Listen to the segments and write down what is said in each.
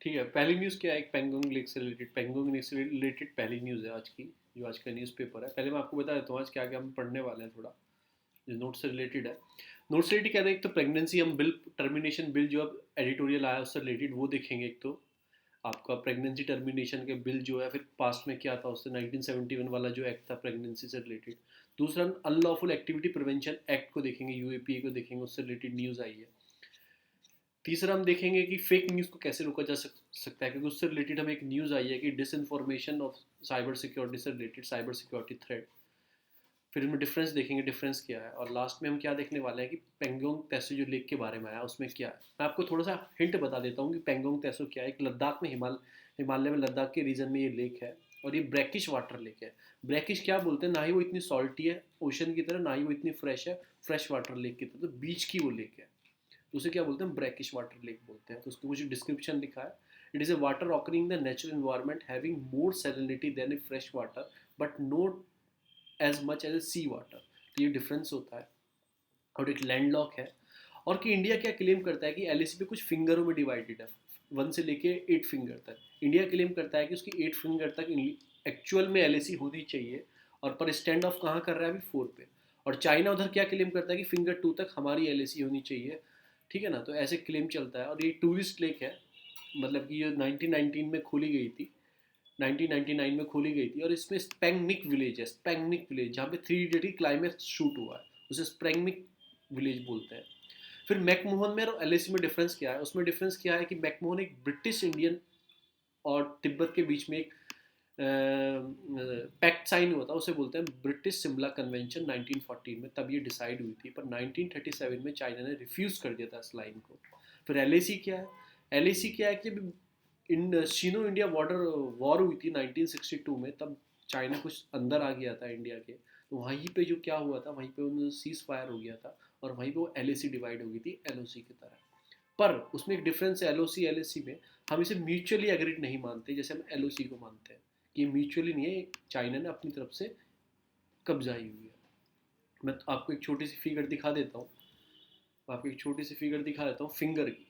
ठीक है, पहली न्यूज़ क्या है, एक पेंगोंग लेक से रिलेटेड पहली न्यूज़ है आज की, जो आज का न्यूज़पेपर है। पहले मैं आपको बता देता हूँ आज क्या क्या हम पढ़ने वाले हैं, थोड़ा जो नोट से रिलेटेड है। नोट से रिलेटेड क्या है, एक तो प्रेगनेंसी हम बिल टर्मिनेशन बिल जो अब एडिटोरियल आया उससे रिलेटेड वो देखेंगे। एक तो आपका प्रेगनेंसी टर्मिनेशन के बिल जो है, फिर पास्ट में क्या था उससे 1971 वाला जो एक्ट था प्रेगनेंसी से रिलेटेड। दूसरा अनलॉफुल एक्टिविटी प्रिवेंशन एक्ट को देखेंगे, यूएपीए को देखेंगे, उससे रिलेटेड न्यूज़ आई है। तीसरा हम देखेंगे कि फेक न्यूज़ को कैसे रोका जा सकता है, क्योंकि उससे रिलेटेड हमें एक न्यूज़ आई है कि डिसइंफॉर्मेशन ऑफ साइबर सिक्योरिटी से रिलेटेड, साइबर सिक्योरिटी थ्रेट। फिर इनमें डिफरेंस देखेंगे, डिफरेंस क्या है। और लास्ट में हम क्या देखने वाले हैं कि पेंगोंग तैसो जो लेक के बारे में आया उसमें क्या है। मैं आपको थोड़ा सा हिंट बता देता हूँ कि पेंगोंग तैसो क्या है। एक लद्दाख में हिमालय में लद्दाख के रीजन में ये लेक है, और ये ब्रैकिश वाटर लेक है। ब्रैकिश क्या बोलते हैं, ना ही वो इतनी सॉल्टी है ओशन की तरह, ना ही वो इतनी फ्रेश है फ्रेश वाटर लेक की तरह, तो बीच की वो लेक है। तो उसे क्या बोलते हैं, ब्रैकिश वाटर लेक बोलते हैं। तो उसको कुछ डिस्क्रिप्शन लिखा है। It is a water occurring the natural environment having more salinity than a fresh water but not as much as a sea water. तो ये डिफरेंस होता है। और एक लैंडलॉक है। और कि इंडिया क्या क्लेम करता है कि एलएसी पे कुछ फिंगरों में डिवाइडेड है, 1 से लेके 8 फिंगर तक। इंडिया क्लेम करता है कि उसकी 8 फिंगर तक एक्चुअल में एलएसी होनी चाहिए, और पर स्टैंड ऑफ कहाँ कर रहा है अभी 4 पे। और चाइना उधर क्या क्लेम करता है कि फिंगर 2 तक हमारी एलएसी होनी चाहिए। ठीक है ना, तो ऐसे क्लेम चलता है। और ये टूरिस्ट लेक है, मतलब कि ये 1919 में खोली गई थी, 1999 में खोली गई थी। और इसमें स्पेंगनिक विलेज है, स्पेंगनिक विलेज, जहाँ पे 3 इडियट की क्लाइमेक्स शूट हुआ है, उसे स्पेंगनिक विलेज बोलते हैं। फिर मैकमोहन में और एलएसी में डिफरेंस क्या है, उसमें डिफरेंस क्या है कि मैकमोहन एक ब्रिटिश इंडियन और तिब्बत के बीच में एक पैक्ट साइन हुआ था, उसे बोलते हैं ब्रिटिश सिमला कन्वेंशन 1914 में, तब ये डिसाइड हुई थी। पर 1937 में चाइना ने रिफ्यूज़ कर दिया था इस लाइन को। फिर एलएसी क्या है, एलएसी क्या है कि इन चीनो इंडिया बॉर्डर वॉर हुई थी 1962 में, तब चाइना कुछ अंदर आ गया था इंडिया के। तो वहीं पे जो क्या हुआ था, वहीं पे उन्हें सीज फायर हो गया था, और वहीं पे वो एलएसी डिवाइड हो गई थी एलओसी की तरह। पर उसमें एक डिफरेंस है एलओसी एलएसी में, हम इसे म्यूचुअली एग्रीड नहीं मानते जैसे हम एलओसी को मानते हैं, कि ये म्यूचुअली नहीं है, चाइना ने अपनी तरफ से कब्जाई हुई है। मैं तो आपको एक छोटी सी फिगर दिखा देता हूँ, आपको एक छोटी सी फिगर दिखा देता हूँ फिंगर की।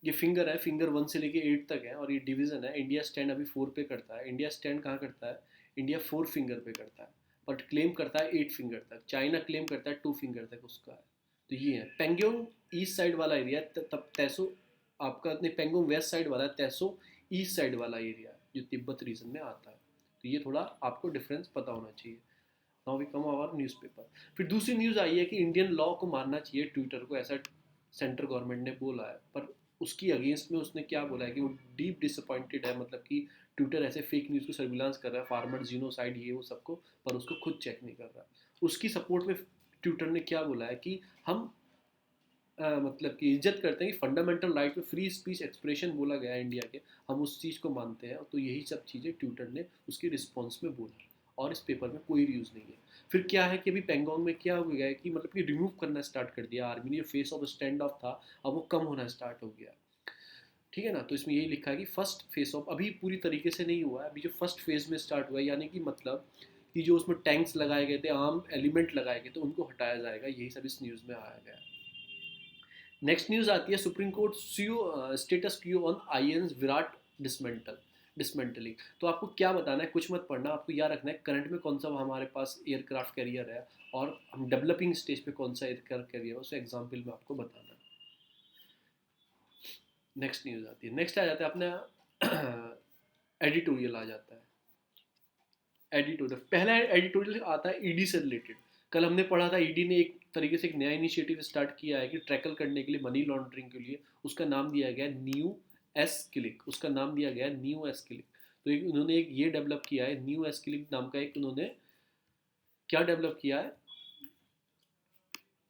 ये फिंगर है, फिंगर 1 से लेके 8 तक है, और ये डिवीजन है। इंडिया स्टैंड अभी 4 पे करता है। इंडिया स्टैंड कहाँ करता है, इंडिया 4 फिंगर पे करता है, बट क्लेम करता है 8 फिंगर तक। चाइना क्लेम करता है 2 फिंगर तक उसका है। तो ये है पेंगोंग ईस्ट साइड वाला एरिया, तब तैसो आपका नहीं, पेंगोंग वेस्ट साइड वाला है, तैसो ईस्ट साइड वाला एरिया है जो तिब्बत रीजन में आता है। तो ये थोड़ा आपको डिफरेंस पता होना चाहिए। Now we come our newspaper. फिर दूसरी न्यूज़ आई है कि इंडियन लॉ को मानना चाहिए ट्विटर को, ऐसा सेंट्रल गवर्नमेंट ने बोला है। पर उसकी अगेंस्ट में उसने क्या बोला है कि वो डीप डिसअपॉइंटेड है, मतलब कि ट्विटर ऐसे फेक न्यूज़ को सर्विलांस कर रहा है, फार्मर जीनोसाइड ये वो सबको, पर उसको खुद चेक नहीं कर रहा। उसकी सपोर्ट में ट्विटर ने क्या बोला है कि हम मतलब कि इज्जत करते हैं कि फंडामेंटल राइट में फ्री स्पीच एक्सप्रेशन बोला गया है इंडिया के, हम उस चीज़ को मानते हैं। तो यही सब चीज़ें ट्विटर ने उसके रिस्पॉन्स में बोला, और इस पेपर में कोई न्यूज़ नहीं है। फिर क्या है कि अभी पेंगोंग में क्या हो गया है कि मतलब कि रिमूव करना स्टार्ट कर दिया आर्मी ने, जो फेस ऑफ स्टैंड ऑफ था अब वो कम होना स्टार्ट हो गया। ठीक है ना, तो इसमें यही लिखा है कि फर्स्ट फेस ऑफ अभी पूरी तरीके से नहीं हुआ है, अभी जो फर्स्ट फेज में स्टार्ट हुआ है, यानी कि मतलब कि जो उसमें टैंक्स लगाए गए थे, आर्म एलिमेंट लगाए गए थे, उनको हटाया जाएगा। यही सब इस न्यूज़ में आया गया है। नेक्स्ट न्यूज़ आती है supreme court status Q on INS Virat dismantling. तो आपको क्या बताना है, कुछ मत पढ़ना, आपको याद रखना है करंट में कौन सा हमारे पास एयरक्राफ्ट कैरियर है, और हम डेवलपिंग स्टेज पे कौन सा एयरक्राफ्ट कैरियर है, उसे एग्जाम्पल में आपको बताना है। नेक्स्ट न्यूज़ आती है, नेक्स्ट आ जाता है अपना एडिटोरियल आ जाता है। एडिटोरियल, पहला एडिटोरियल आता है ईडी से रिलेटेड। कल हमने पढ़ा था ईडी ने एक तरीके से एक नया इनिशिएटिव स्टार्ट किया है कि ट्रैकल करने के लिए, मनी लॉन्ड्रिंग के लिए, उसका नाम दिया गया न्यू एस क्लिक, उसका नाम दिया गया न्यू एस क्लिक। तो एक उन्होंने एक ये डेवलप किया है न्यू एस क्लिक नाम का, एक उन्होंने क्या डेवलप किया है,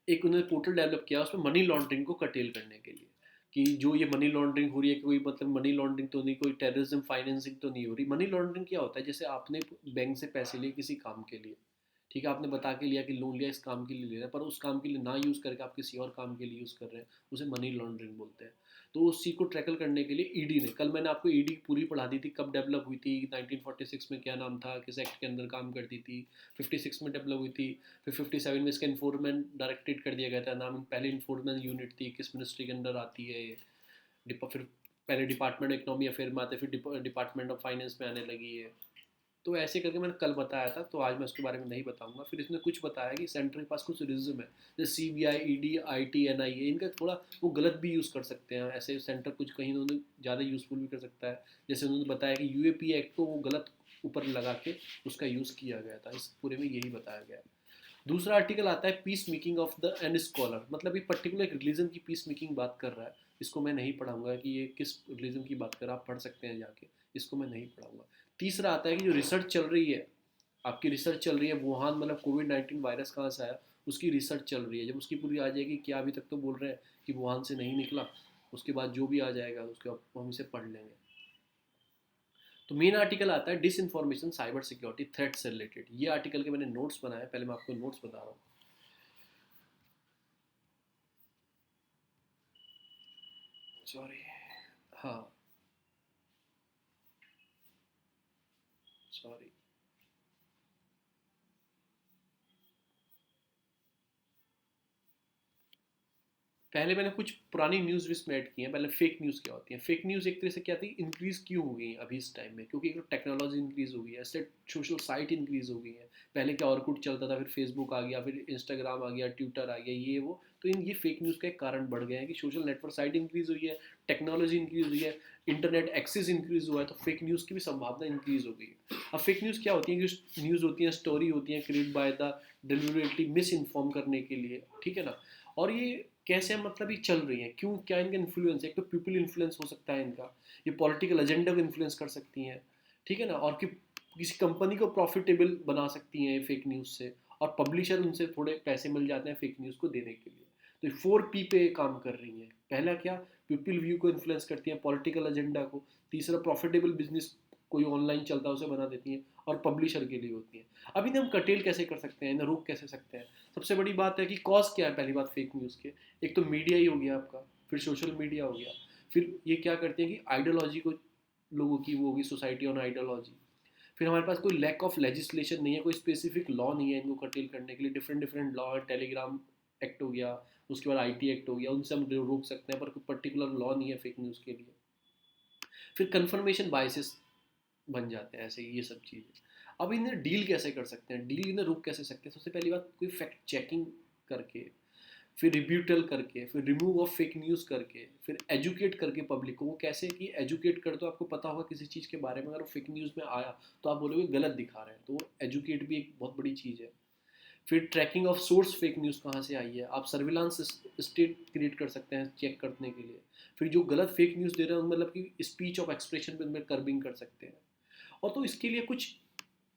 एक उन्होंने पोर्टल डेवलप किया उसमें मनी लॉन्ड्रिंग को कटेल करने के लिए, कि जो ये मनी लॉन्ड्रिंग हो रही है, कोई मतलब मनी लॉन्ड्रिंग तो नहीं, कोई टेररिज्म फाइनेंसिंग तो नहीं हो रही। मनी लॉन्ड्रिंग क्या होता है, जैसे आपने बैंक से पैसे लिए किसी काम के लिए, ठीक है, आपने बता के लिया कि लोन लिया इस काम के लिए ले रहे हैं, पर उस काम के लिए ना यूज़ करके आप किसी और काम के लिए यूज़ कर रहे हैं, उसे मनी लॉन्ड्रिंग बोलते हैं। तो उस चीज़ को ट्रैकल करने के लिए ईडी ने, कल मैंने आपको ईडी पूरी पढ़ा दी थी, कब डेवलप हुई थी, 1946 में क्या नाम था, किस एक्ट के अंदर काम करती थी, 56 में डेवलप हुई थी, फिर 57 में इसका इन्फोर्समेंट डायरेक्टेड कर दिया गया था नाम, पहले इन्फोर्समेंट यूनिट थी, किस मिनिस्ट्री के अंदर आती है ये डिपा। फिर पहले डिपार्टमेंट ऑफ इकोनॉमी अफेयर में आते, फिर डिपार्टमेंट ऑफ फाइनेंस में आने लगी है। तो ऐसे करके मैंने कल बताया था, तो आज मैं उसके बारे में नहीं बताऊंगा। फिर इसने कुछ बताया कि सेंटर के पास कुछ रिज्म है, जैसे CBI, ED, IT, NIA, इनका थोड़ा वो गलत भी यूज़ कर सकते हैं। ऐसे सेंटर कुछ कहीं उन्होंने ज़्यादा यूज़फुल भी कर सकता है। जैसे उन्होंने बताया कि UAP एक्ट को वो गलत ऊपर लगा के उसका यूज़ किया गया था। इस पूरे में यही बताया गया है। दूसरा आर्टिकल आता है peace making of the an scholar, मतलब ये पर्टिकुलर एक रिलीजन की पीस मेकिंग बात कर रहा है। इसको मैं नहीं पढ़ाऊंगा कि ये किस रिलीजन की बात कर रहा है, आप पढ़ सकते हैं जाके, इसको मैं नहीं पढ़ाऊंगा। तीसरा आता है कि जो रिसर्च चल रही है, आपकी रिसर्च चल रही है वुहान, मतलब कोविड-19 वायरस कहाँ से आया, उसकी रिसर्च चल रही है। जब उसकी पूरी आ जाएगी, क्या अभी तक तो बोल रहे हैं कि वुहान से नहीं निकला, उसके बाद जो भी आ जाएगा उसके बाद हम इसे पढ़ लेंगे। तो मेन आर्टिकल आता है dis information cyber security threat से रिलेटेड। ये आर्टिकल के मैंने नोट्स बनाए, पहले मैं आपको नोट्स बता रहा हूँ। सॉरी, हाँ, सॉरी। पहले मैंने कुछ पुरानी न्यूज़ भी इसमें ऐड की हैं। पहले फेक न्यूज़ क्या होती है, फेक न्यूज़ एक तरह से क्या थी, इंक्रीज़ क्यों हो गई है अभी इस टाइम में, क्योंकि एक तो टेक्नोलॉजी इंक्रीज़ हो गई है, ऐसे सोशल साइट इंक्रीज़ हो गई है। पहले क्या ऑर्कुट चलता था, फिर फेसबुक आ गया, फिर इंस्टाग्राम आ गया, ट्विटर आ गया, ये वो। तो ये फेक न्यूज़ का एक कारण बढ़ गया है कि सोशल नेटवर्क साइट इंक्रीज़ हुई है, टेक्नोलॉजी इंक्रीज़ हुई है, इंटरनेट एक्सेस इंक्रीज़ हुआ है, तो फेक न्यूज़ की भी संभावना इंक्रीज़ हो गई है। अब फेक न्यूज़ क्या होती है कि न्यूज़ होती है, स्टोरी होती है create by the deliberately miss inform करने के लिए, ठीक है ना। और ये कैसे मतलब ये चल रही हैं, क्यों, क्या इनका इन्फ्लुएंस है, एक तो पीपल इन्फ्लुएंस हो सकता है इनका, ये पॉलिटिकल एजेंडा को इन्फ्लुएंस कर सकती हैं, ठीक है ना। और कि किसी कंपनी को प्रॉफिटेबल बना सकती हैं फेक न्यूज़ से, और पब्लिशर उनसे थोड़े पैसे मिल जाते हैं फेक न्यूज़ को देने के लिए। तो ये 4P पे काम कर रही हैं। पहला क्या, पीपल व्यू को इन्फ्लुएंस करती हैं, पॉलिटिकल एजेंडा को। तीसरा, प्रॉफिटेबल बिजनेस कोई ऑनलाइन चलता है उसे बना देती हैं, और पब्लिशर के लिए होती हैं। अब इन्हें हम कटेल कैसे कर सकते हैं, इन्हें रोक कैसे सकते हैं। सबसे बड़ी बात है कि कॉज क्या है, पहली बात फेक न्यूज़ के, एक तो मीडिया ही हो गया आपका, फिर सोशल मीडिया हो गया, फिर ये क्या करते हैं कि आइडियोलॉजी को, लोगों की वो होगी सोसाइटी ऑन आइडियोलॉजी। फिर हमारे पास कोई लैक ऑफ लेजिस्लेशन नहीं है, कोई स्पेसिफिक लॉ नहीं है इनको कर्टेल करने के लिए। डिफरेंट डिफरेंट लॉ है, टेलीग्राम एक्ट हो गया, उसके बाद IT एक्ट हो गया, उनसे हम रोक सकते हैं, पर कोई पर्टिकुलर लॉ नहीं है फेक न्यूज़ के लिए। फिर कन्फर्मेशन बायसेस बन जाते हैं ऐसे, ये सब चीज़ें। अब इन्हें डील कैसे कर सकते हैं, डील इन्हें रोक कैसे सकते हैं, सबसे पहली बात कोई फैक्ट चेकिंग करके, फिर रिब्यूटल करके, फिर रिमूव ऑफ फेक न्यूज़ करके, फिर एजुकेट करके पब्लिक को। वो कैसे कि एजुकेट कर, तो आपको पता होगा किसी चीज़ के बारे में, अगर वो फेक न्यूज़ में आया तो आप बोलोगे गलत दिखा रहे हैं, तो वो एजुकेट भी एक बहुत बड़ी चीज़ है। फिर tracking of source fake news कहाँ से आई है, आप सर्विलांस स्टेट क्रिएट कर सकते हैं चेक करने के लिए। फिर जो गलत फेक न्यूज़ दे रहे हैं मतलब कि स्पीच ऑफ एक्सप्रेशन पे उनमें कर्बिंग कर सकते हैं। और तो इसके लिए कुछ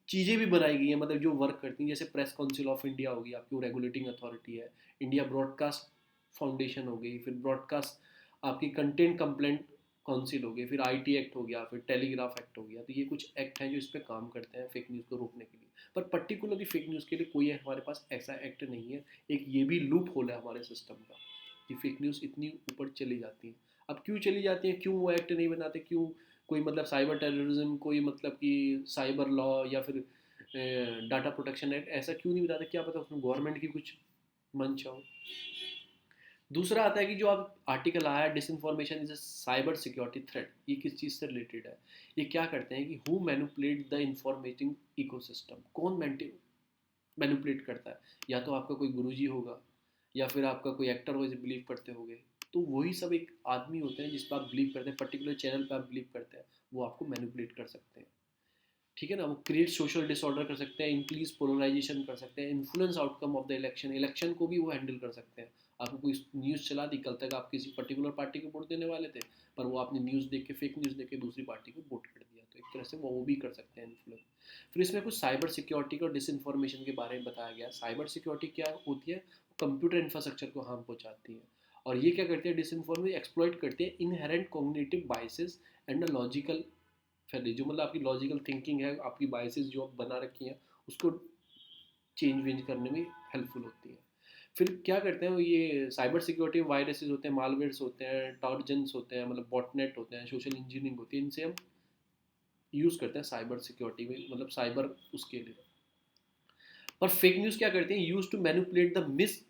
चीज़ें भी बनाई गई हैं, मतलब जो वर्क करती हैं, जैसे प्रेस काउंसिल ऑफ इंडिया होगी, आपकी वो रेगुलेटिंग अथॉरिटी है। इंडिया ब्रॉडकास्ट फाउंडेशन हो गई, फिर ब्रॉडकास्ट आपकी कंटेंट कंप्लेंट काउंसिल हो गई, फिर IT एक्ट हो गया, फिर टेलीग्राफ एक्ट हो गया। तो ये कुछ एक्ट हैं जो इस पर काम करते हैं फेक न्यूज़ को रोकने के लिए। पर पर्टिकुलरली फेक न्यूज़ के लिए कोई हमारे पास ऐसा एक्ट नहीं है। एक ये भी लूप होल है हमारे सिस्टम का कि फेक न्यूज़ इतनी ऊपर चली जाती है। अब क्यों चली जाती है, क्यों वो एक्ट नहीं बनाते, क्यों कोई मतलब साइबर टेररिज्म, कोई मतलब कि साइबर लॉ, या फिर डाटा प्रोटेक्शन एक्ट ऐसा क्यों नहीं बताते, क्या पता उसमें गवर्नमेंट की कुछ मंशा हो। दूसरा आता है कि जो आप आर्टिकल आया है disinformation is a cyber security threat, ये किस चीज़ से रिलेटेड है। ये क्या करते हैं कि हु मैनिपुलेट द इंफॉर्मेटिंग इकोसिस्टम, कौन मैनिपुलेट करता है। या तो आपका कोई गुरुजी होगा, या फिर आपका कोई एक्टर हो, जिसे बिलीव करते होगे। तो वही सब एक आदमी होते हैं जिस पर आप बिलीव करते हैं, पर्टिकुलर चैनल पर आप बिलीव करते हैं, वो आपको मैनिपुलेट कर सकते हैं, ठीक है ना। वो क्रिएट सोशल डिसऑर्डर कर सकते हैं, इंक्रीज पोलराइजेशन कर सकते हैं, influence outcome of the election, election को भी वो हैंडल कर सकते हैं। आपको कोई न्यूज़ चला दी, कल तक आप किसी पर्टिकुलर पार्टी को वोट देने वाले थे, पर वो आपने न्यूज़ देख के, फेक न्यूज़ देख के दूसरी पार्टी को वोट कर दिया, तो एक तरह से वो भी कर सकते हैं इन्फ्लुएंस। फिर इसमें कुछ साइबर सिक्योरिटी और डिसइंफॉर्मेशन के बारे में बताया गया। साइबर सिक्योरिटी क्या होती है, कंप्यूटर इंफ्रास्ट्रक्चर को हार्म पहुंचाती है। और ये क्या करते हैं, डिसइंफॉर्मेशन एक्सप्लॉइट करते हैं inherent cognitive biases and a logical फैली, जो मतलब आपकी लॉजिकल थिंकिंग है, आपकी बायसेस जो आप बना रखी हैं, उसको चेंज वेंज करने में हेल्पफुल होती है। फिर क्या करते हैं ये साइबर सिक्योरिटी वायरसेस होते हैं, मालवेयर्स होते हैं, टॉर्जन्स होते हैं, मतलब बॉटनेट होते हैं, सोशल इंजीनियरिंग होती है, इनसे हम यूज़ करते हैं साइबर सिक्योरिटी में, मतलब साइबर उसके लिए। पर फेक न्यूज़ क्या करते हैं, use to manipulate the mis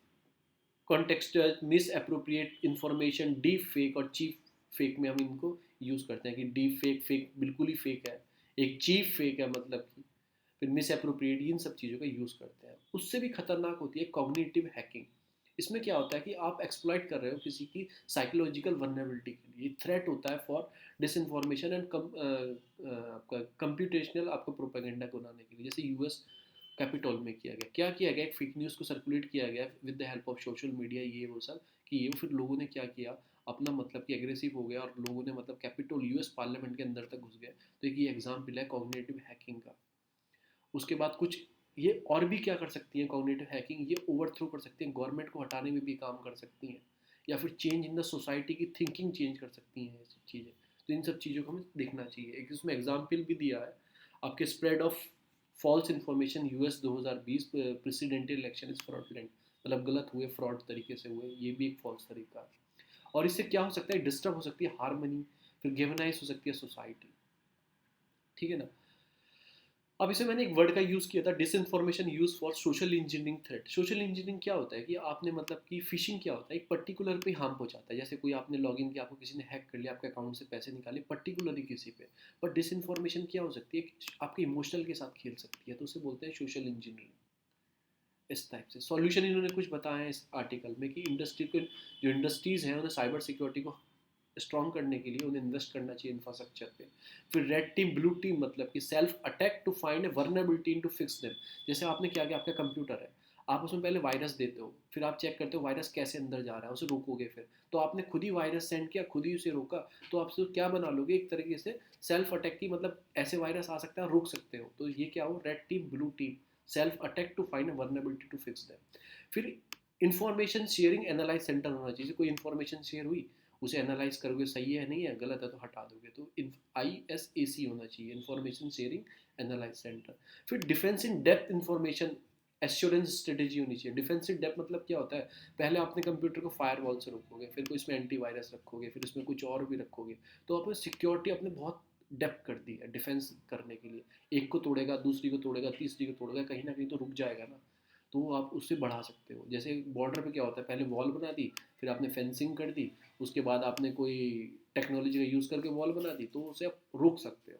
context, mis appropriate information, deep fake और चीप फेक में हम इनको यूज़ करते हैं कि डीप फेक, फेक बिल्कुल ही फेक है, एक चीप फेक है, मतलब कि फिर मिस अप्रोप्रिएट, इन सब चीज़ों का यूज़ करते हैं। उससे भी खतरनाक होती है कॉग्निटिव हैकिंग। इसमें क्या होता है कि आप एक्सप्लॉइट कर रहे हो किसी की साइकोलॉजिकल वल्नरेबिलिटी के लिए, थ्रेट होता है फॉर डिसइंफॉर्मेशन एंड आपका कंप्यूटेशनल आपको प्रोपेगेंडा को बनाने के लिए। जैसे यूएस कैपिटोल में किया गया, क्या किया गया, एक फेक न्यूज़ को सर्कुलेट किया गया with the help of social media, ये वो सब कि ये, फिर लोगों ने क्या किया, अपना मतलब कि एग्रेसिव हो गया और लोगों ने मतलब कैपिटोल यूएस पार्लियामेंट के अंदर तक घुस गए। तो एक ये एग्जाम्पल है कॉग्निटिव हैकिंग का। उसके बाद कुछ ये और भी क्या कर सकती हैं कॉग्निटिव हैकिंग, ये ओवरथ्रो कर सकती हैं, गवर्नमेंट को हटाने में भी काम कर सकती हैं, या फिर चेंज इन द सोसाइटी की थिंकिंग चेंज कर सकती हैं ये सब चीज़ें। तो इन सब चीज़ों को हमें देखना चाहिए। एक इसमें एग्जाम्पल भी दिया है आपके spread of false information US 2020 presidential election is fraudulent, मतलब गलत हुए, फ्रॉड तरीके से हुए, ये भी एक फॉल्स तरीका है। और इससे क्या हो सकता है, डिस्टर्ब हो सकती है हारमनी, फिर गेवनाइज हो सकती है सोसाइटी, ठीक है ना। अब इसे मैंने एक वर्ड का यूज़ किया था, disinformation use for social engineering threat. Social engineering क्या होता है कि आपने मतलब कि फिशिंग क्या होता है, एक पर्टिकुलर पे हार्म पहुंचाता है। जैसे कोई आपने लॉगिन किया, आपको किसी ने हैक कर लिया, आपके अकाउंट से पैसे निकाले पर्टिकुलरली किसी पे। पर डिसइंफॉर्मेशन क्या हो सकती है, आपके इमोशनल के साथ खेल सकती है, तो उसे बोलते हैं सोशल इंजीनियरिंग। इस टाइप से सॉल्यूशन इन्होंने कुछ बताया है इस आर्टिकल में कि इंडस्ट्री के जो इंडस्ट्रीज़ हैं उन्हें साइबर सिक्योरिटी को स्ट्रॉन्ग करने के लिए उन्हें इन्वेस्ट करना चाहिए इंफ्रास्ट्रक्चर पे। फिर रेड टीम ब्लू टीम, मतलब कि self attack to find a vulnerability to fix them. जैसे आपने क्या किया, आपका कंप्यूटर है, आप उसमें पहले वायरस देते हो, फिर आप चेक करते हो वायरस कैसे अंदर जा रहा है, उसे रोकोगे। फिर तो आपने खुद ही वायरस सेंड किया, खुद ही उसे रोका, तो आप उसे क्या बना लोगे, एक तरीके से सेल्फ अटैक की, मतलब ऐसे वायरस आ सकता है, रोक सकते हो। तो ये क्या हो, red team blue team, self attack to find vulnerability to fix them. फिर इंफॉर्मेशन शेयरिंग एनालाइज सेंटर होना चाहिए। कोई इंफॉर्मेशन शेयर हुई, उसे एनालाइज करोगे, सही है नहीं है, गलत है तो हटा दोगे। तो ISAC होना चाहिए, इंफॉर्मेशन शेयरिंग एनालाइज सेंटर। फिर defence in depth information assurance strategy होनी चाहिए। डिफेंस इन डेप्थ मतलब क्या होता है, पहले आपने कंप्यूटर को फायरवॉल से रोकोगे, फिर कोई इसमें एंटीवायरस रखोगे, फिर इसमें कुछ और भी रखोगे। तो आपने सिक्योरिटी अपने बहुत डेप्थ कर दी है डिफेंस करने के लिए। एक को तोड़ेगा, दूसरी को तोड़ेगा, तीसरी को तोड़ेगा, कहीं ना कहीं तो रुक जाएगा ना। तो आप उससे बढ़ा सकते हो। जैसे बॉर्डर पे क्या होता है, पहले वॉल बना दी, फिर आपने फेंसिंग कर दी, उसके बाद आपने कोई टेक्नोलॉजी का यूज़ करके वॉल बना दी, तो उसे आप रोक सकते हो।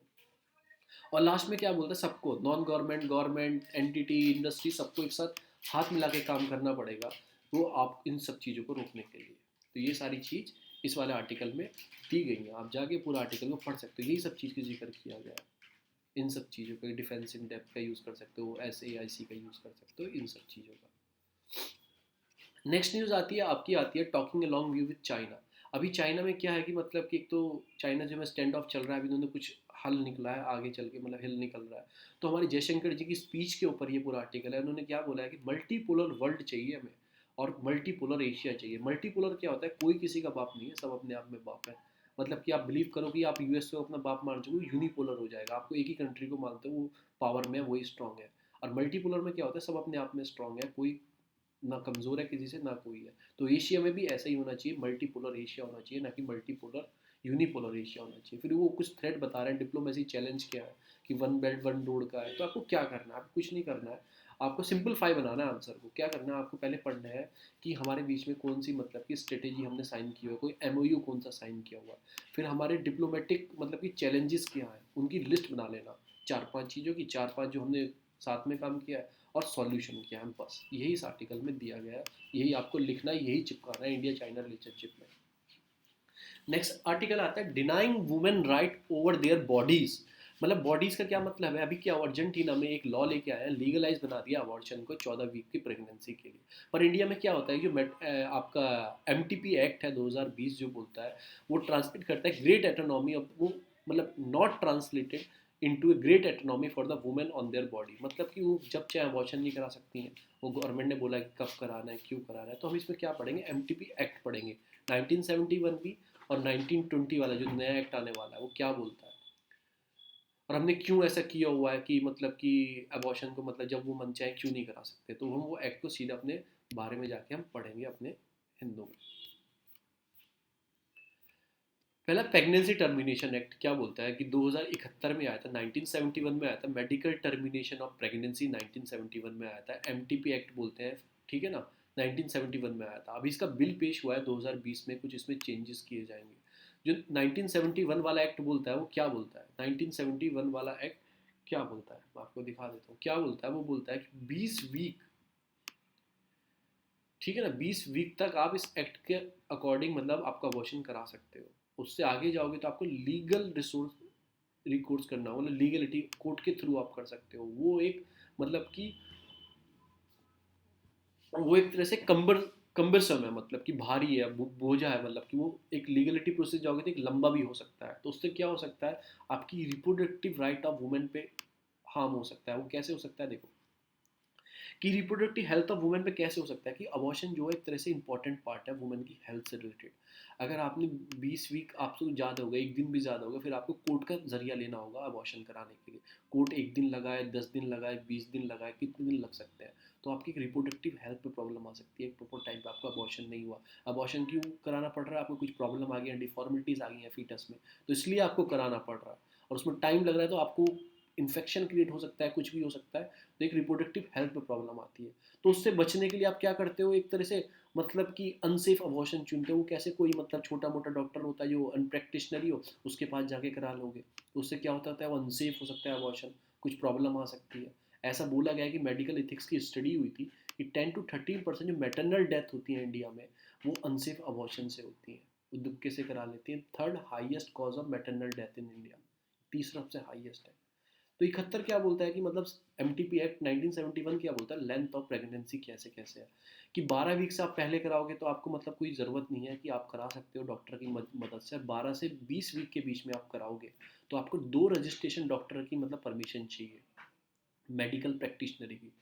और लास्ट में क्या बोलते हैं, सबको, non government, government entity, industry, सबको एक साथ हाथ मिला के काम करना पड़ेगा, तो आप इन सब चीज़ों को रोकने के लिए। तो ये सारी चीज़ इस वाले आर्टिकल में दी गई है, आप जाके पूरा आर्टिकल को पढ़ सकते हो। यही सब चीज़ का जिक्र किया गया है। इन सब चीज़ों का, डिफेंस इन डेप्थ का यूज़ कर सकते हो, SAIC का यूज़ कर सकते हो, इन सब चीज़ों का। नेक्स्ट न्यूज़ आती है आपकी, आती है talking along view with China. अभी चाइना में क्या है कि मतलब कि एक तो चाइना जो है स्टैंड ऑफ चल रहा है, अभी उन्होंने कुछ हल निकला है आगे चल के, मतलब हिल निकल रहा है। तो हमारे जयशंकर जी की स्पीच के ऊपर ये पूरा आर्टिकल है। उन्होंने क्या बोला है कि मल्टीपोलर वर्ल्ड चाहिए हमें, और मल्टीपोलर एशिया चाहिए। मल्टीपोलर क्या होता है, कोई किसी का बाप नहीं है, सब अपने आप में बाप है। मतलब कि आप बिलीव करो कि आप US को अपना बाप मान चुके हो, यूनिपोलर हो जाएगा। आपको एक ही कंट्री को मानते हो, वो पावर में वही स्ट्रांग है। और मल्टीपोलर में क्या होता है, सब अपने आप में स्ट्रांग है, कोई ना कमज़ोर है किसी से, ना कोई है। तो एशिया में भी ऐसा ही होना चाहिए, मल्टीपोलर एशिया होना चाहिए, ना कि मल्टीपोलर यूनिपोलर एशिया होना चाहिए। फिर वो कुछ थ्रेट बता रहे हैं, डिप्लोमेसी चैलेंज क्या है कि वन बेल्ट वन रोड का है। तो आपको क्या करना है, आपको कुछ नहीं करना है, आपको सिंपलीफाई बनाना है आंसर को। क्या करना है, आपको पहले पढ़ना है कि हमारे बीच में कौन सी मतलब की स्ट्रेटेजी हमने साइन की हुआ है, कोई MOU कौन सा साइन किया हुआ है। फिर हमारे डिप्लोमेटिक मतलब कि चैलेंजेस क्या है, उनकी लिस्ट बना लेना, 4-5 चीज़ों की, 4-5 जो हमने साथ में काम किया है, और सॉल्यूशन क्या है। बस यही इस आर्टिकल में दिया गया है, यही आपको लिखना है, यही चिपकाना है इंडिया चाइना रिलेशनशिप में। नेक्स्ट आर्टिकल आता है denying women right over their bodies. मतलब बॉडीज का क्या मतलब है, अभी क्या अर्जेंटीना में एक लॉ लेके आया है, लीगलाइज बना दिया अबॉर्शन को 14 वीक की प्रेगनेंसी के लिए। पर इंडिया में क्या होता है, जो आपका MTP एक्ट है 2020 जो बोलता है, वो ट्रांसलेट करता है ग्रेट एटोनॉमी ऑफ, वो मतलब not translated into a great autonomy for the women on their body. मतलब कि वो जब चाहे अबॉर्शन नहीं करा सकती हैं, वो गवर्नमेंट ने बोला है कि कब कराना है, क्यों कराना है। तो हम इसमें क्या पढ़ेंगे, MTP एक्ट पढ़ेंगे 1971 भी, और 1920 वाला जो नया एक्ट आने वाला है वो क्या बोलता है, और हमने क्यों ऐसा किया हुआ है कि मतलब कि अबॉर्शन को मतलब जब वो मन चाहे क्यों नहीं करा सकते। तो हम वो एक्ट को सीधा अपने बारे में जाके हम पढ़ेंगे अपने हिंदू में। पहला प्रेगनेंसी टर्मिनेशन एक्ट क्या बोलता है कि 2071 में आया था, 1971 में आया था। मेडिकल टर्मिनेशन ऑफ प्रेगनेंसी 1971 में आया था, MTP एक्ट बोलते हैं, ठीक है ना। 1971 में आया था। अभी इसका बिल पेश हुआ है 2020 में, कुछ इसमें चेंजेस किए जाएंगे। जो 1971 वाला एक्ट बोलता है वो क्या बोलता है, 1971 वाला एक्ट क्या बोलता है, मैं आपको दिखा देता हूँ क्या बोलता है। वो बोलता है कि 20 वीक, ठीक है ना, 20 वीक तक आप इस एक्ट के अकॉर्डिंग मतलब आपका अबॉर्शन करा सकते हो। उससे आगे जाओगे तो आपको लीगल रिसोर्स रिकोर्स करना होगा, मतलब लीगलिटी कोर्ट के थ्रू आप कर सकते हो। वो एक मतलब कि वो एक तरह से कम्बरसम है, मतलब कि भारी है, बोझा है, मतलब कि वो एक लीगलिटी प्रोसेस जाओगे तो एक लंबा भी हो सकता है। तो उससे क्या हो सकता है, आपकी रिप्रोडक्टिव राइट ऑफ वुमेन पे हार्म हो सकता है। वो कैसे हो सकता है, देखो कि रिप्रोडक्टिव हेल्थ ऑफ वुमेन पे कैसे हो सकता है कि अबॉर्शन जो है एक तरह से इंपॉर्टेंट पार्ट है वुमेन की हेल्थ से रिलेटेड। अगर आपने 20 वीक आपसे ज़्यादा हो गया, एक दिन भी ज़्यादा होगा, फिर आपको कोर्ट का जरिया लेना होगा अबॉर्शन कराने के लिए। कोर्ट एक दिन लगाए, 10 दिन लगाए, 20 दिन लगाए, कितने दिन लग सकते हैं। तो आपकी रिप्रोडक्टिव हेल्थ पे प्रॉब्लम आ सकती है, एक प्रॉपर टाइम पे आपका अबॉर्शन नहीं हुआ। अबॉर्शन क्यों कराना पड़ रहा है, आपको कुछ प्रॉब्लम आ गई है, डिफॉर्मिटीज़ आ गई हैं फीटस में, तो इसलिए आपको कराना पड़ रहा है। और उसमें टाइम लग रहा है तो आपको इन्फेक्शन क्रिएट हो सकता है, कुछ भी हो सकता है। तो एक रिप्रोडक्टिव हेल्थ पे प्रॉब्लम आती है। तो उससे बचने के लिए आप क्या करते हो, एक तरह से मतलब कि अनसेफ अबॉर्शन चुनते हो। वो कैसे, कोई मतलब छोटा मोटा डॉक्टर होता है जो अनप्रैक्टिशनरी हो, उसके पास जाके करा लोगे, तो उससे क्या होता है, वो अनसेफ हो सकता है अबॉर्शन, कुछ प्रॉब्लम आ सकती है। ऐसा बोला गया है कि मेडिकल एथिक्स की स्टडी हुई थी कि 10 to 13% जो मैटरनल डेथ होती है इंडिया में, वो अनसेफ अबॉर्शन से होती हैं, वो दुक्के से करा लेती हैं। Third highest cause of maternal death in India, तीसरा सबसे हाईएस्ट है। तो 71 क्या बोलता है कि मतलब एमटीपी एक्ट 1971 क्या बोलता है, लेंथ ऑफ प्रेगनेंसी कैसे कैसे है, कि 12 वीक से आप पहले कराओगे तो आपको मतलब कोई ज़रूरत नहीं है, कि आप करा सकते हो डॉक्टर की मदद से। 12 से 20 वीक के बीच में आप कराओगे तो आपको 2 रजिस्ट्रेशन डॉक्टर की मतलब परमिशन चाहिए, मेडिकल प्रैक्टिशनर की।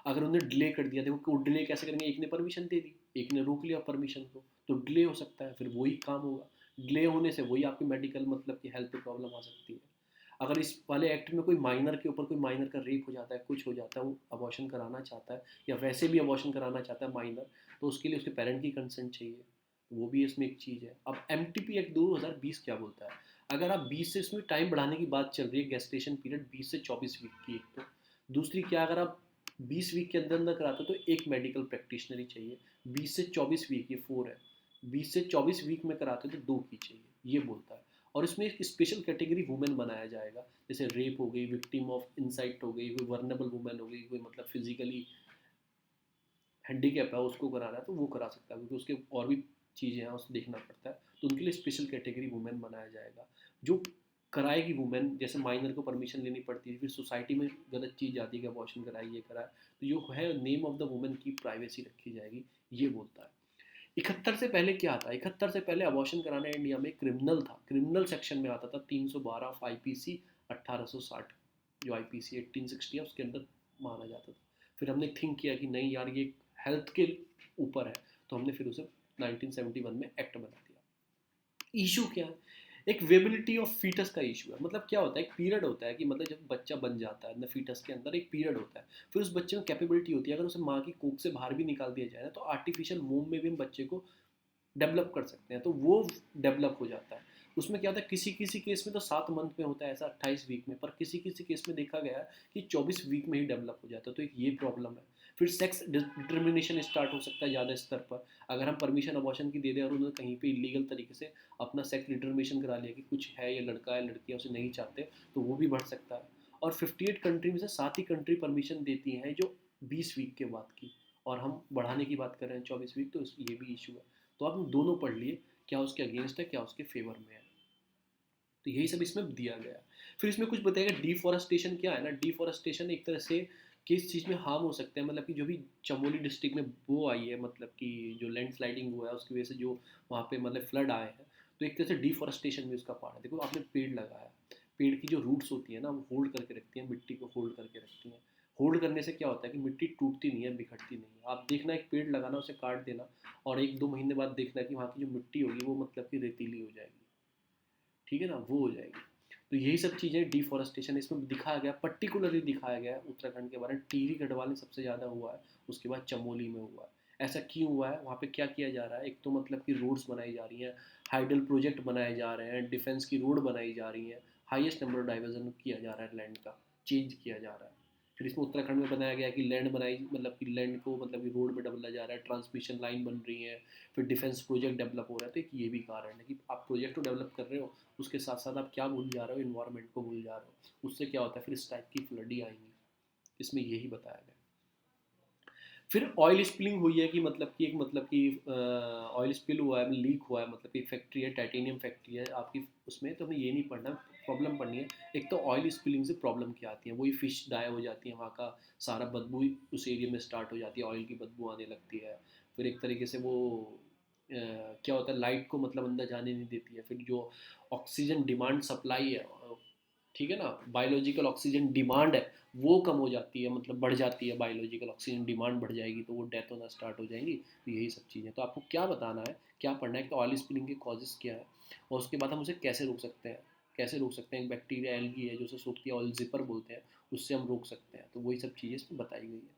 अगर उन्हें डिले कर दिया, देखो वो डिले कैसे करेंगे, एक ने परमिशन दे दी, एक ने रोक लिया परमिशन को, तो डिले हो सकता है, फिर वही काम होगा। डिले होने से वही आपकी मेडिकल मतलब कि हेल्थ पे प्रॉब्लम आ सकती है। अगर इस वाले एक्ट में कोई माइनर के ऊपर, कोई माइनर का रेप हो जाता है, कुछ हो जाता है, वो अबॉर्शन कराना चाहता है या वैसे भी अबॉर्शन कराना चाहता है माइनर, तो उसके लिए उसके पेरेंट की कंसेंट चाहिए। तो वो भी इसमें एक चीज़ है। अब एम टी पी एक्ट 2020 क्या बोलता है, अगर आप 20 से इसमें टाइम बढ़ाने की बात चल रही है, गेस्टेशन पीरियड 20 से 24 वीक की एक तो, दूसरी क्या, अगर आप 20 वीक के अंदर अंदर कराते हो तो एक मेडिकल प्रैक्टिशनर ही चाहिए। 20 से 24 वीक, ये 4 है, 20 से 24 वीक में कराते हो तो 2 की चाहिए, ये बोलता है। और इसमें एक स्पेशल कैटेगरी वुमेन बनाया जाएगा, जैसे रेप हो गई, विक्टिम ऑफ इंसाइट हो गई, कोई वर्नेबल वुमेन हो गई, कोई मतलब फिजिकली हैंडीकैप है उसको कराना है तो वो करा सकता है, क्योंकि उसके और भी चीज़ें हैं उसे देखना पड़ता है। तो उनके लिए स्पेशल कैटेगरी वुमेन बनाया जाएगा जो कराएगी वुमेन। जैसे माइनर को परमिशन लेनी पड़ती है, फिर सोसाइटी में गलत चीज़ जाती है कि अबॉर्शन कराए, ये कराए, तो जो है नेम ऑफ द वुमेन की प्राइवेसी रखी जाएगी, ये बोलता है। 71 से पहले क्या था, 71 से पहले अबॉर्शन कराना इंडिया में क्रिमिनल था, क्रिमिनल सेक्शन में आता था, 312 ऑफ आईपीसी 1860, जो आईपीसी 1860 है उसके अंदर माना जाता था। फिर हमने थिंक किया कि नहीं यार ये हेल्थ के ऊपर है, तो हमने फिर उसे 1971 में एक्ट बना दिया। इशू क्या है, एक वेबिलिटी ऑफ फीटस का इशू है। मतलब क्या होता है, एक पीरियड होता है कि मतलब जब बच्चा बन जाता है ना, फीटस के अंदर एक पीरियड होता है, फिर उस बच्चे में कैपेबिलिटी होती है, अगर उसे माँ की कोख से बाहर भी निकाल दिया जाए ना, तो आर्टिफिशियल वूम में भी हम बच्चे को डेवलप कर सकते हैं, तो वो डेवलप हो जाता है। उसमें क्या होता है, किसी किसी केस में तो 7 मंथ में होता है, ऐसा 28 वीक में, पर किसी किसी केस में देखा गया है कि 24 वीक में ही डेवलप हो जाता है, तो एक ये प्रॉब्लम है। फिर सेक्स डिटर्मिनेशन स्टार्ट हो सकता है ज़्यादा स्तर पर, अगर हम परमिशन अबॉर्शन की दे दें और उन्होंने कहीं पे इलीगल तरीके से अपना सेक्स डिटर्मिनेशन करा लिया कि कुछ है, ये लड़का है लड़की है, उसे नहीं चाहते, तो वो भी बढ़ सकता है। और 58 कंट्री में से 7 ही कंट्री परमिशन देती हैं जो 20 वीक के बाद की, और हम बढ़ाने की बात कर रहे हैं 24 वीक, तो ये भी इशू है। तो आपने दोनों पढ़ लिए, क्या उसके अगेंस्ट है, क्या उसके फेवर में है। तो यही सब इसमें दिया गया है। फिर इसमें कुछ बताएगा डिफॉरेस्टेशन क्या है ना, डिफॉरेस्टेशन एक तरह से किस चीज़ में हार्म हो सकते हैं, मतलब कि जो भी चमोली डिस्ट्रिक्ट में वो आई है, मतलब कि जो लैंड स्लाइडिंग हुआ है उसकी वजह से जो वहाँ पे मतलब फ्लड आए हैं, तो एक तरह से डिफॉरेस्टेशन भी उसका पार्ट है। देखो आपने पेड़ लगाया, पेड़ की जो रूट्स होती है ना, वो होल्ड करके रखती हैं, मिट्टी को होल्ड करके रखती हैं। होल्ड करने से क्या होता है कि मिट्टी टूटती नहीं है, बिखरती नहीं है। आप देखना एक पेड़ लगाना, उसे काट देना, और 1-2 महीने बाद देखना कि वहाँ की जो मिट्टी होगी वो मतलब कि रेतीली हो जाएगी, ठीक है ना, वो हो जाएगी। तो यही सब चीज़ें डिफॉरेस्टेशन इसमें दिखाया गया, पर्टिकुलरली दिखाया गया है उत्तराखंड के बारे में। टिहरी गढ़वाल में सबसे ज़्यादा हुआ है, उसके बाद चमोली में हुआ है। ऐसा क्यों हुआ है, वहाँ पे क्या किया जा रहा है, एक तो मतलब कि रोड्स बनाई जा रही हैं, हाइडल प्रोजेक्ट बनाए जा रहे हैं, डिफेंस की रोड बनाई जा रही है, हाईएस्ट नंबर ऑफ डाइवर्जन किया जा रहा है, लैंड का चेंज किया जा रहा है। फिर इसमें उत्तराखंड में बनाया गया कि लैंड बनाई, मतलब कि लैंड को मतलब कि रोड में बदला जा रहा है, ट्रांसमिशन लाइन बन रही है, फिर डिफेंस प्रोजेक्ट डेवलप हो रहा है। तो एक ये भी कारण है कि आप प्रोजेक्ट तो डेवलप कर रहे हो, उसके साथ साथ आप क्या भूल जा रहे हो, इन्वायरमेंट को भूल जा रहे हो। उससे क्या होता है, फिर इस टाइप की फ्लडी आएंगी। इसमें यही बताया गया। फिर ऑयल स्पिलिंग हुई है कि मतलब कि एक मतलब कि ऑयल स्पिल हुआ है, लीक हुआ है, मतलब कि फैक्ट्री है, टाइटेनियम फैक्ट्री है आपकी उसमें, तो हमें ये नहीं पढ़ना, प्रॉब्लम पढ़नी है। एक तो ऑयल स्पिलिंग से प्रॉब्लम क्या आती है, वही फिश डाई हो जाती है, वहाँ का सारा बदबू उस एरिया में स्टार्ट हो जाती है, ऑयल की बदबू आने लगती है। फिर एक तरीके से वो क्या होता है, लाइट को मतलब अंदर जाने नहीं देती है। फिर जो ऑक्सीजन डिमांड सप्लाई है, ठीक है ना, बायोलॉजिकल ऑक्सीजन डिमांड है, वो कम हो जाती है, मतलब बढ़ जाती है, बायोलॉजिकल ऑक्सीजन डिमांड बढ़ जाएगी तो वो डेथ होना स्टार्ट हो जाएंगी। तो यही सब चीज़ें तो आपको क्या बताना है, क्या पढ़ना है कि ऑयल स्पिलिंग के कॉजेज़ क्या है, और उसके बाद हम उसे कैसे रोक सकते हैं। कैसे रोक सकते हैं, एक बैक्टीरिया एल्गी है जो उसे सोखती है, ऑयल जिपर बोलते हैं, उससे हम रोक सकते हैं। तो वही सब चीज़ें इसमें बताई गई है।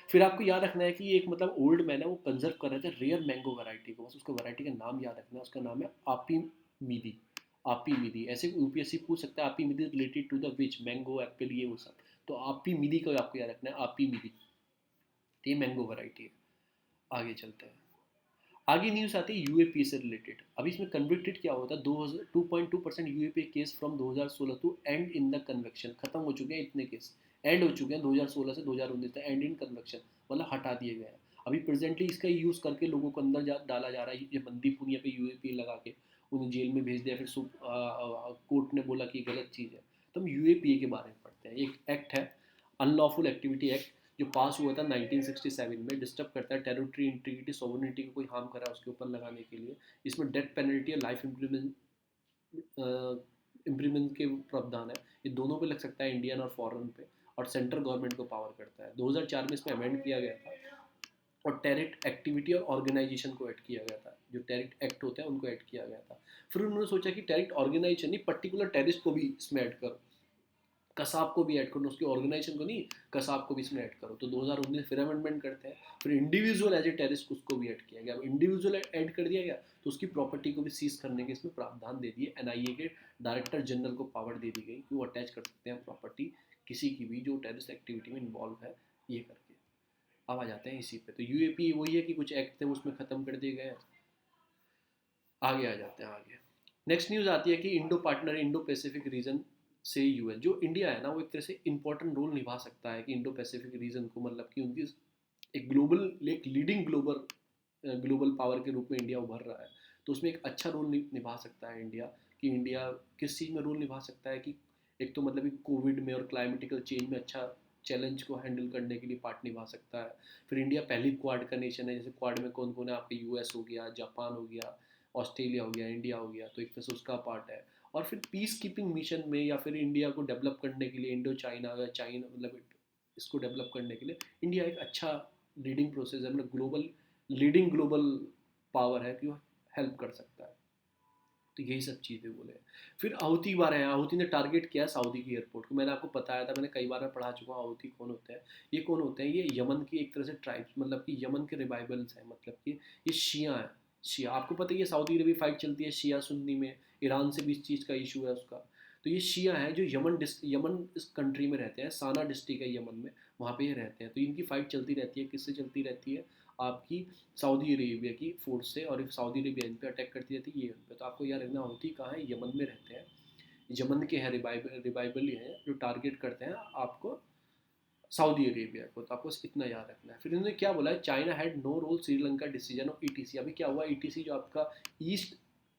फिर आपको याद रखना है कि एक मतलब ओल्ड मैन है, वो कंजर्व कर रहे थे रेयर मैंगो वैरायटी को, बस उसको वैरायटी का नाम याद रखना है, उसका नाम है आपी मीदी। आपी मीदी, ऐसे यूपीएससी पूछ सकता है आपी मीदी related to the which, mango apple ये वो सब। तो आपी मीदी को आपको याद रखना है, आपी मीदी, ये मैंगो वैरायटी है। आगे चलते हैं। आगे न्यूज़ आती है यूएपीए से रिलेटेड। अभी इसमें कन्विक्टेड क्या होता है, 2.2% UAPA case from 2016 to end in the conviction, खत्म हो चुके हैं इतने केस, एंड हो चुके हैं 2016 से 2019 तक, एंड इन कन्वेक्शन मतलब हटा दिए गए हैं। अभी प्रेजेंटली इसका यूज़ करके लोगों को अंदर डाला जा रहा है, ये बंदी पुनिया पे यूएपीए लगा के उन्हें जेल में भेज दिया, फिर कोर्ट ने बोला कि गलत चीज़ है। तो हम यूएपीए के बारे में पढ़ते हैं। एक एक्ट है, अनलॉफुल एक्टिविटी एक्ट, जो पास हुआ था 1967 में, डिस्टर्ब करता है टेरिटरी इंटीग्रिटी सोवरेनिटी को कोई हार्म करा है उसके ऊपर लगाने के लिए। इसमें डेथ पेनल्टी और लाइफ इम्प्रीमेंट के प्रावधान है, ये दोनों पे लग सकता है, इंडियन और फॉरेन पे, और सेंट्रल गवर्नमेंट को पावर करता है। 2004 में इसमें अमेंड किया गया था, और टेरिट एक्टिविटी और ऑर्गेनाइजेशन को ऐड किया गया था, जो टेरिट एक्ट होता है उनको ऐड किया गया था। फिर उन्होंने सोचा कि टेरिट ऑर्गेनाइजेशन नहीं, पर्टिकुलर टेरिस्ट को भी इसमें ऐड करो, कसाब को भी ऐड करो, उसकी ऑर्गेनाइजेशन को नहीं, कसाब को भी इसमें ऐड करो। तो 2019 फिर अमेंडमेंट करते हैं, फिर इंडिविजुअल एज ए टेररिस्ट उसको भी ऐड किया गया। अब इंडिविजुअल ऐड कर दिया गया तो उसकी प्रॉपर्टी को भी सीज करने के इसमें प्रावधान दे दिए। एनआईए के डायरेक्टर जनरल को पावर दे दी गई कि वो अटैच कर सकते हैं प्रॉपर्टी किसी की भी जो टेररिस्ट एक्टिविटी में इन्वॉल्व है, ये करके। अब आ जाते हैं इसी पे। तो यूएपी वही है कि कुछ एक्ट थे उसमें ख़त्म कर दिए गए। आगे आ जाते हैं। आगे नेक्स्ट न्यूज़ आती है कि Indo partner, Indo Pacific region से यूएस, जो इंडिया है ना, वो एक तरह से इंपॉर्टेंट रोल निभा सकता है कि इंडो पैसिफिक रीजन को, मतलब कि उनकी एक ग्लोबल, एक लीडिंग ग्लोबल ग्लोबल पावर के रूप में इंडिया उभर रहा है। तो उसमें एक अच्छा रोल निभा सकता है इंडिया। कि इंडिया किस चीज़ में रोल निभा सकता है, कि एक तो मतलब कि कोविड में और क्लाइमेटिकल चेंज में अच्छा चैलेंज को हैंडल करने के लिए पार्ट निभा सकता है। फिर इंडिया पहली क्वाड का नेशन है, जैसे क्वाड में कौन कौन है आपके, यूएस हो गया, जापान हो गया, ऑस्ट्रेलिया हो गया, इंडिया हो गया, तो एक तरह से उसका पार्ट है। और फिर पीस कीपिंग मिशन में या फिर इंडिया को डेवलप करने के लिए, इंडो चाइना या चाइना मतलब इसको डेवलप करने के लिए इंडिया एक अच्छा लीडिंग प्रोसेस है, मतलब ग्लोबल लीडिंग ग्लोबल पावर है कि वो हेल्प कर सकता है। तो यही सब चीज़ें बोले। फिर हाउती बारे हैं, हाउती ने टारगेट किया सऊदी की एयरपोर्ट को, मैंने आपको बताया था, मैंने कई बार मैं पढ़ा चुका हूँ हाउती कौन होते हैं। ये कौन होते हैं, ये यमन की एक तरह से ट्राइब्स, मतलब कि यमन के रिवाइवल्स हैं, मतलब कि ये शिया हैं। शिया, आपको पता ही है सऊदी अरब फाइट चलती है शिया सुन्नी में, ईरान से भी इस चीज़ का इशू है उसका। तो ये शिया हैं जो यमन इस कंट्री में रहते हैं, साना डिस्ट्रिक्ट है यमन में, वहाँ पे ये रहते हैं। तो इनकी फ़ाइट चलती रहती है, किससे चलती रहती है, आपकी सऊदी अरेबिया की फोर्स से, और if सऊदी अरेबिया इन पे अटैक करती रहती है, ये उन पे। तो आपको याद रखना होती कहाँ है, यमन में रहते हैं, यमन के हैं रिवाइबल हैं जो टारगेट करते हैं आपको सऊदी अरेबिया को। तो आपको बस इतना याद रखना है। फिर इन्होंने क्या बोला है, China had no role Sri Lanka decision of etc. अभी क्या हुआ, ईटीसी जो आपका ईस्ट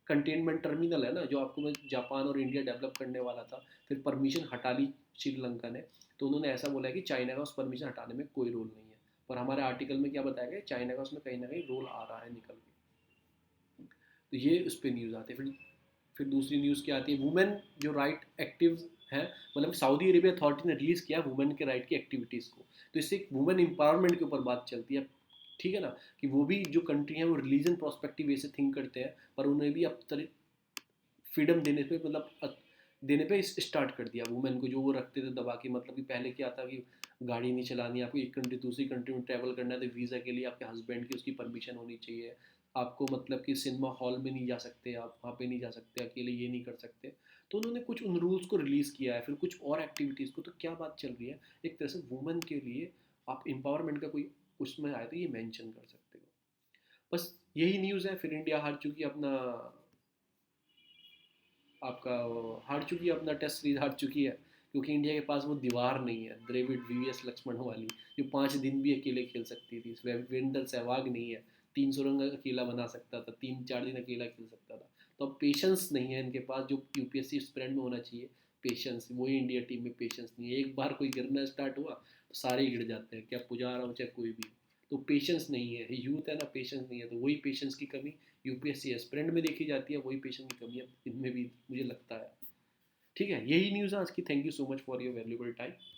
कंटेनमेंट टर्मिनल है ना, जो आपको मैं जापान और इंडिया डेवलप करने वाला था, फिर परमिशन हटा ली श्रीलंका ने। तो उन्होंने ऐसा बोला है कि चाइना का उस परमिशन हटाने में कोई रोल नहीं है। पर हमारे आर्टिकल में क्या बताया गया, चाइना का उसमें कहीं ना कहीं रोल आ रहा है निकल के। तो ये उस पर न्यूज़ आती है। फिर दूसरी न्यूज़ क्या आती है, वुमेन जो राइट एक्टिव हैं, मतलब सऊदी अरेबिया अथॉरिटी ने रिलीज़ किया वुमेन के राइट की एक्टिविटीज़ को। तो इससे वुमेन एम्पावरमेंट के ऊपर बात चलती है, ठीक है ना, कि वो भी जो कंट्री है वो रिलीजन प्रोस्पेक्टिव वे से थिंक करते हैं, पर उन्हें भी अब फ्रीडम देने पे, मतलब देने पे स्टार्ट कर दिया वुमेन को, जो वो रखते थे दबा के। मतलब कि पहले क्या था कि गाड़ी नहीं चलानी, आपको एक कंट्री दूसरी कंट्री में ट्रैवल करना है तो वीज़ा के लिए आपके हस्बैंड की उसकी परमिशन होनी चाहिए, आपको मतलब कि सिनेमा हॉल में नहीं जा सकते, आप वहाँ पे नहीं जा सकते, अकेले ये नहीं कर सकते। तो उन्होंने कुछ उन रूल्स को रिलीज़ किया है, फिर कुछ और एक्टिविटीज़ को। तो क्या बात चल रही है, एक तरह से वुमेन के लिए आप एम्पावरमेंट का कोई उसमें आए तो ये मेंशन कर सकते हो। बस यही न्यूज़ है। फिर इंडिया हार चुकी है अपना, आपका हार चुकी है अपना टेस्ट सीरीज, हार चुकी है क्योंकि इंडिया के पास वो दीवार नहीं है द्रविड वीवीएस लक्ष्मण वाली, जो 5 दिन भी अकेले खेल सकती थी। वीरेंद्र सहवाग नहीं है, 300 रन अकेला बना सकता था, 3-4 दिन अकेला खेल सकता था। तो अब पेशेंस नहीं है इनके पास, जो यूपीएससी स्प्रेड में होना चाहिए पेशेंस, वही इंडिया टीम में पेशेंस नहीं है। एक बार कोई गिरना स्टार्ट हुआ तो सारे गिर जाते हैं, क्या पुजारा हो चाहे कोई भी। तो पेशेंस नहीं है, यूथ है ना, पेशेंस नहीं है। तो वही पेशेंस की कमी यूपीएससी एस्पिरेंट में देखी जाती है, वही पेशेंस की कमी है इनमें भी मुझे लगता है। ठीक है, यही न्यूज़ है आज की। Thank you so much for your valuable time.